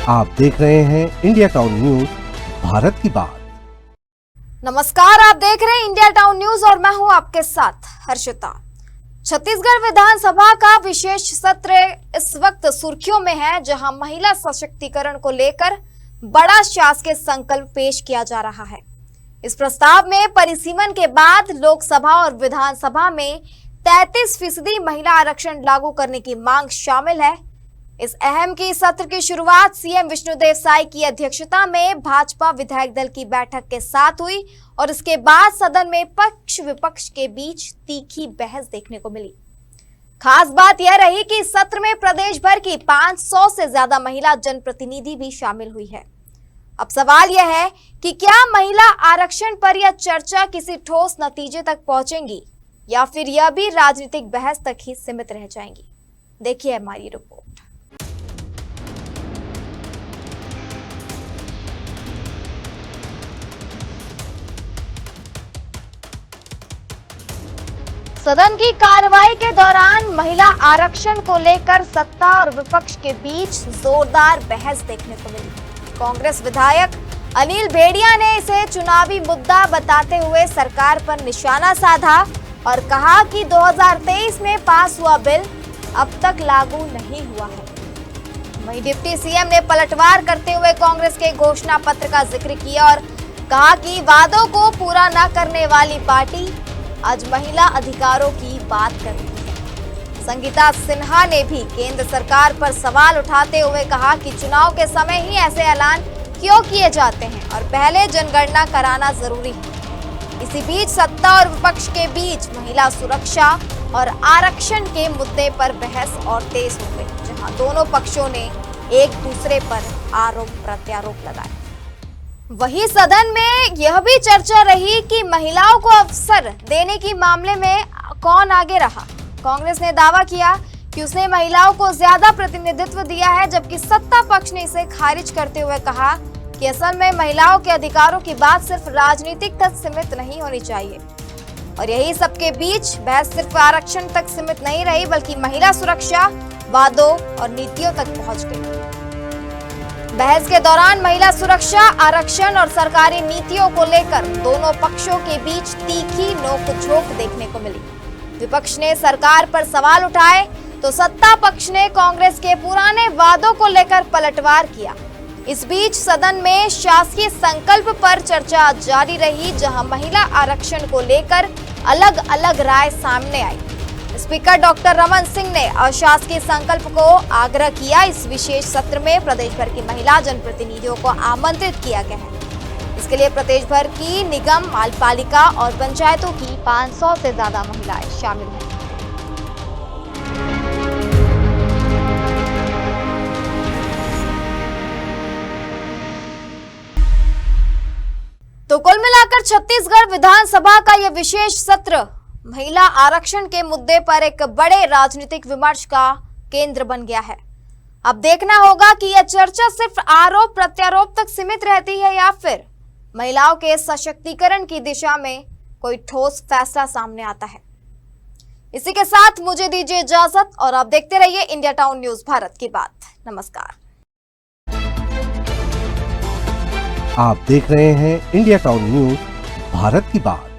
आप देख रहे हैं इंडिया टाउन न्यूज, भारत की बात। नमस्कार, आप देख रहे हैं इंडिया टाउन न्यूज और मैं हूं आपके साथ हर्षिता। छत्तीसगढ़ विधानसभा का विशेष सत्र इस वक्त सुर्खियों में है, जहां महिला सशक्तिकरण को लेकर बड़ा शासकीय संकल्प पेश किया जा रहा है। इस प्रस्ताव में परिसीमन के बाद लोकसभा और विधानसभा में 33% महिला आरक्षण लागू करने की मांग शामिल है। इस अहम की सत्र की शुरुआत सीएम विष्णुदेव साय की अध्यक्षता में भाजपा विधायक दल की बैठक के साथ हुई और इसके बाद सदन में पक्ष विपक्ष के बीच तीखी बहस देखने को मिली। खास बात यह रही कि इस सत्र में प्रदेश भर की 500 से ज्यादा महिला जनप्रतिनिधि भी शामिल हुई है। अब सवाल यह है कि क्या महिला आरक्षण पर यह चर्चा किसी ठोस नतीजे तक पहुंचेंगी या फिर यह भी राजनीतिक बहस तक ही सीमित रह जाएंगी। देखिए हमारी रिपोर्ट। सदन की कार्रवाई के दौरान महिला आरक्षण को लेकर सत्ता और विपक्ष के बीच जोरदार बहस देखने को मिली। कांग्रेस विधायक अनिल भेड़िया ने इसे चुनावी मुद्दा बताते हुए सरकार पर निशाना साधा और कहा कि 2023 में पास हुआ बिल अब तक लागू नहीं हुआ है। वहीं डिप्टी सीएम ने पलटवार करते हुए कांग्रेस के घोषणा पत्र का जिक्र किया और कहा कि वादों को पूरा न करने वाली पार्टी आज महिला अधिकारों की बात कर रही है। संगीता सिन्हा ने भी केंद्र सरकार पर सवाल उठाते हुए कहा कि चुनाव के समय ही ऐसे ऐलान क्यों किए जाते हैं और पहले जनगणना कराना जरूरी है। इसी बीच सत्ता और विपक्ष के बीच महिला सुरक्षा और आरक्षण के मुद्दे पर बहस और तेज हो गई, जहां दोनों पक्षों ने एक दूसरे पर आरोप प्रत्यारोप लगाए। वहीं सदन में यह भी चर्चा रही कि महिलाओं को अवसर देने के मामले में कौन आगे रहा। कांग्रेस ने दावा किया कि उसने महिलाओं को ज्यादा प्रतिनिधित्व दिया है, जबकि सत्ता पक्ष ने इसे खारिज करते हुए कहा कि असल में महिलाओं के अधिकारों की बात सिर्फ राजनीतिक तक सीमित नहीं होनी चाहिए। और यही सबके बीच बहस सिर्फ आरक्षण तक सीमित नहीं रही, बल्कि महिला सुरक्षा, वादों और नीतियों तक पहुंच गई। बहस के दौरान महिला सुरक्षा, आरक्षण और सरकारी नीतियों को लेकर दोनों पक्षों के बीच तीखी नोक-झोंक देखने को मिली। विपक्ष ने सरकार पर सवाल उठाए तो सत्ता पक्ष ने कांग्रेस के पुराने वादों को लेकर पलटवार किया। इस बीच सदन में शासकीय संकल्प पर चर्चा जारी रही, जहां महिला आरक्षण को लेकर अलग अलग राय सामने आई। स्पीकर डॉक्टर रमन सिंह ने अशासकीय संकल्प को आग्रह किया। इस विशेष सत्र में प्रदेश भर की महिला जनप्रतिनिधियों को आमंत्रित किया गया है। इसके लिए प्रदेश भर की निगम, पालिका और पंचायतों की 500 से ज्यादा महिलाएं शामिल हैं। तो कुल मिलाकर छत्तीसगढ़ विधानसभा का यह विशेष सत्र महिला आरक्षण के मुद्दे पर एक बड़े राजनीतिक विमर्श का केंद्र बन गया है। अब देखना होगा कि यह चर्चा सिर्फ आरोप प्रत्यारोप तक सीमित रहती है या फिर महिलाओं के सशक्तिकरण की दिशा में कोई ठोस फैसला सामने आता है। इसी के साथ मुझे दीजिए इजाजत और आप देखते रहिए इंडिया टाउन न्यूज, भारत की बात। नमस्कार। आप देख रहे हैं इंडिया टाउन न्यूज, भारत की बात।